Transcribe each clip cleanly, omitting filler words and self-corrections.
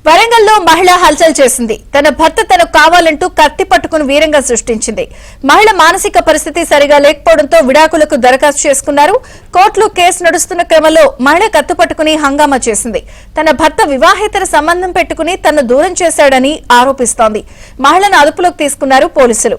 వరంగల్లో మహిళ హల్చల్ చేసింది. తన భర్త తనకు కావాలంటూ కత్తి పట్టుకుని వీరంగా సృష్టించింది. మహిళ మానసిక పరిస్థితి సరిగా లేకపోవడంతో విడాకులకు దరఖాస్తు చేసుకున్నారు. కోర్టులో కేసు నడుస్తున్న క్రమంలో మహిళ కత్తి పట్టుకుని హంగామా చేసింది. తన భర్త వివాహేతర సంబంధం పెట్టుకుని తనను దూరం చేశాడని ఆరోపిస్తోంది. మహిళను అదుపులోకి తీసుకున్నారు పోలీసులు.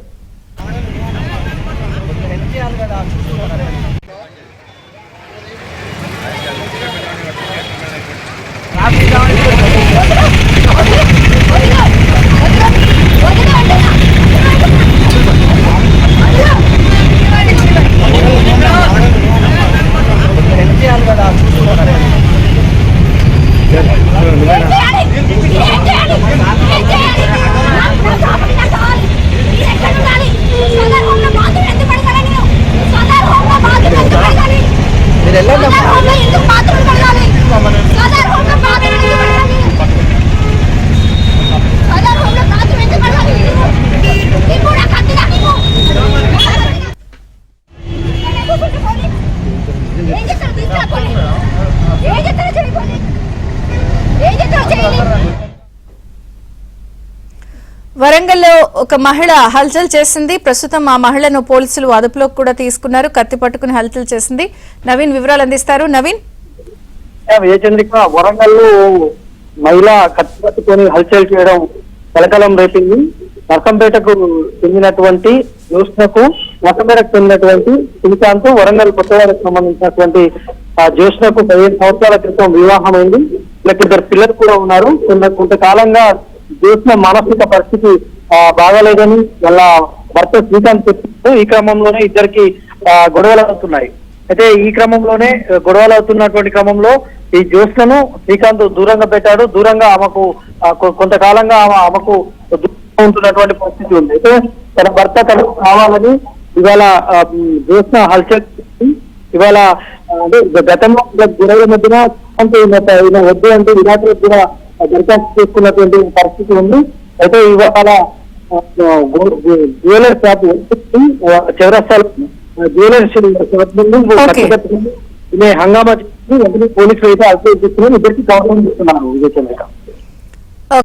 వరంగల్లో ఒక మహిళ హల్చల్ చేసింది. ప్రస్తుతం ఆ మహిళను పోలీసులు అదుపులోకి కూడా తీసుకున్నారు. కత్తి పట్టుకుని హల్చల్ చేసింది. నవీన్ వివరాలు అందిస్తారు. నవీన్, చంద్రిక, వరంగల్లో మహిళ కత్తి పట్టుకుని హల్చల్ చేయడం కలకలం రేపింది. నర్సంపేటకు చెందినటువంటి జ్యోత్స్నకు, నర్సంపేటకు చెందినటువంటి శ్రీకాంత్, వరంగల్ కొత్తవారికి సంబంధించినటువంటి జ్యోత్స్నకు 15 సంవత్సరాల క్రితం వివాహమైంది. వీళ్ళకి 2 పిల్లలు కూడా ఉన్నారు. కొంతకాలంగా జ్యోత్స్న మానసిక పరిస్థితి బాగాలేదని వాళ్ళ భర్త శ్రీకాంత్ చెప్పారు. ఈ క్రమంలోనే ఇద్దరికి గొడవలు అవుతున్నాయి. అయితే ఈ క్రమంలోనే గొడవలు అవుతున్నటువంటి క్రమంలో ఈ జ్యోత్స్నను శ్రీకాంత్ దూరంగా పెట్టాడు. దూరంగా ఆమెకు కొంతకాలంగా ఆమెకు దూరంగా ఉంటున్నటువంటి పరిస్థితి ఉంది. అయితే తన భర్త తనకు కావాలని ఇవాళ జ్యోత్స్న హల్చల్ ఇవాళ అంటే గతంలో గొడవల మధ్యన ఈయన వద్దు అంటే విరాట్ కూడా దరఖాస్తు చేసుకున్నటువంటి పరిస్థితి ఉంది. అయితే ఇవాళ జ్యువెలర్ షాప్ చౌరస్తాలో జ్యువెలర్ షాప్ ముందు హంగామా చేసి పోలీసులు అయితే అదుపు తీసుకుని ఇద్దరికి కౌన్సిలింగ్ ఇస్తున్నారు. విజయచంద్రిక.